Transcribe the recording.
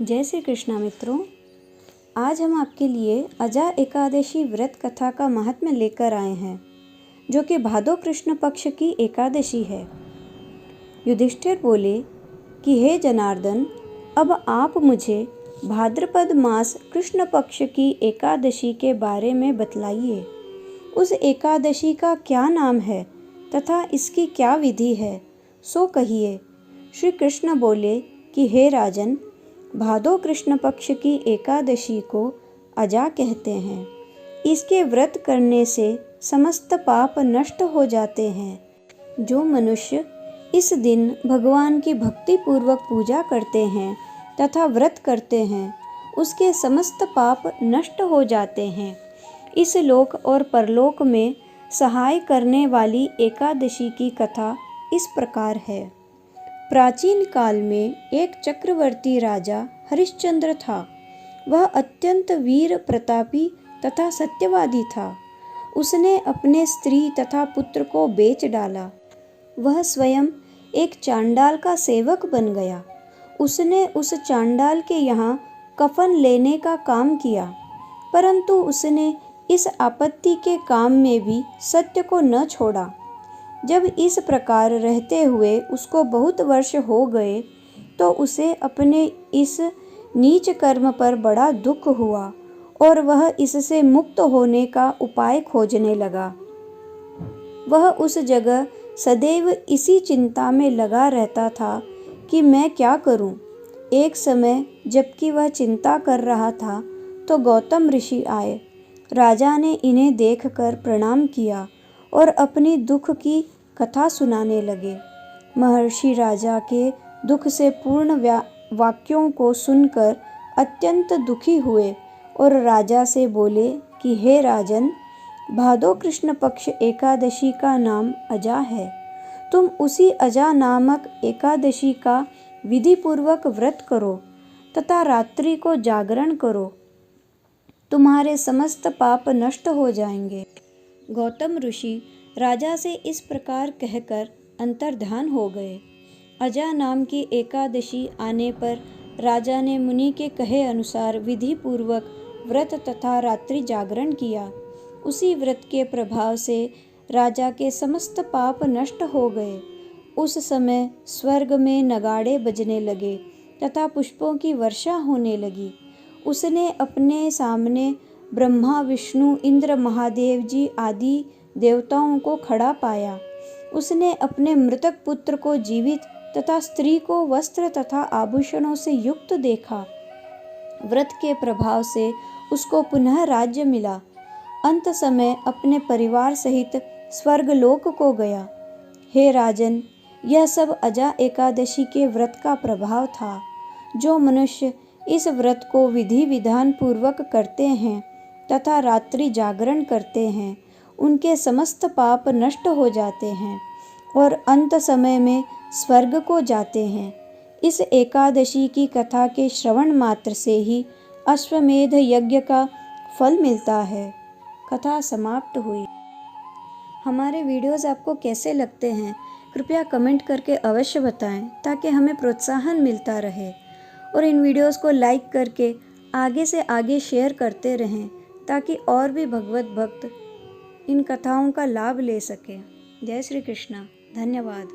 जय श्री कृष्णा मित्रों, आज हम आपके लिए अजा एकादशी व्रत कथा का महात्म्य लेकर आए हैं, जो कि भादो कृष्ण पक्ष की एकादशी है। युधिष्ठिर बोले कि हे जनार्दन, अब आप मुझे भाद्रपद मास कृष्ण पक्ष की एकादशी के बारे में बतलाइए। उस एकादशी का क्या नाम है तथा इसकी क्या विधि है, सो कहिए। श्री कृष्ण बोले कि हे राजन, भादो कृष्ण पक्ष की एकादशी को अजा कहते हैं। इसके व्रत करने से समस्त पाप नष्ट हो जाते हैं। जो मनुष्य इस दिन भगवान की भक्ति पूर्वक पूजा करते हैं तथा व्रत करते हैं, उसके समस्त पाप नष्ट हो जाते हैं। इस लोक और परलोक में सहाय करने वाली एकादशी की कथा इस प्रकार है। प्राचीन काल में एक चक्रवर्ती राजा हरिश्चंद्र था। वह अत्यंत वीर प्रतापी तथा सत्यवादी था। उसने अपने स्त्री तथा पुत्र को बेच डाला। वह स्वयं एक चांडाल का सेवक बन गया। उसने उस चांडाल के यहाँ कफन लेने का काम किया, परंतु उसने इस आपत्ति के काम में भी सत्य को न छोड़ा। जब इस प्रकार रहते हुए उसको बहुत वर्ष हो गए, तो उसे अपने इस नीच कर्म पर बड़ा दुख हुआ और वह इससे मुक्त होने का उपाय खोजने लगा। वह उस जगह सदैव इसी चिंता में लगा रहता था कि मैं क्या करूं। एक समय जबकि वह चिंता कर रहा था, तो गौतम ऋषि आए। राजा ने इन्हें देखकर प्रणाम किया और अपनी दुख की कथा सुनाने लगे। महर्षि राजा के दुख से पूर्ण वाक्यों को सुनकर अत्यंत दुखी हुए और राजा से बोले कि हे राजन, भादो कृष्ण पक्ष एकादशी का नाम अजा है। तुम उसी अजा नामक एकादशी का विधि पूर्वक व्रत करो तथा रात्रि को जागरण करो। तुम्हारे समस्त पाप नष्ट हो जाएंगे। गौतम ऋषि राजा से इस प्रकार कहकर अंतर्ध्यान हो गए। अजा नाम की एकादशी आने पर राजा ने मुनि के कहे अनुसार विधि पूर्वक व्रत तथा रात्रि जागरण किया। उसी व्रत के प्रभाव से राजा के समस्त पाप नष्ट हो गए। उस समय स्वर्ग में नगाड़े बजने लगे तथा पुष्पों की वर्षा होने लगी। उसने अपने सामने ब्रह्मा, विष्णु, इंद्र, महादेव जी आदि देवताओं को खड़ा पाया। उसने अपने मृतक पुत्र को जीवित तथा स्त्री को वस्त्र तथा आभूषणों से युक्त देखा। व्रत के प्रभाव से उसको पुनः राज्य मिला। अंत समय अपने परिवार सहित स्वर्गलोक को गया। हे राजन, यह सब अजा एकादशी के व्रत का प्रभाव था। जो मनुष्य इस व्रत को विधि विधान पूर्वक करते हैं तथा रात्रि जागरण करते हैं, उनके समस्त पाप नष्ट हो जाते हैं और अंत समय में स्वर्ग को जाते हैं। इस एकादशी की कथा के श्रवण मात्र से ही अश्वमेध यज्ञ का फल मिलता है। कथा समाप्त हुई। हमारे वीडियोस आपको कैसे लगते हैं, कृपया कमेंट करके अवश्य बताएं, ताकि हमें प्रोत्साहन मिलता रहे। और इन वीडियोस को लाइक करके आगे से आगे शेयर करते रहें, ताकि और भी भगवत भक्त इन कथाओं का लाभ ले सकें। जय श्री कृष्णा। धन्यवाद।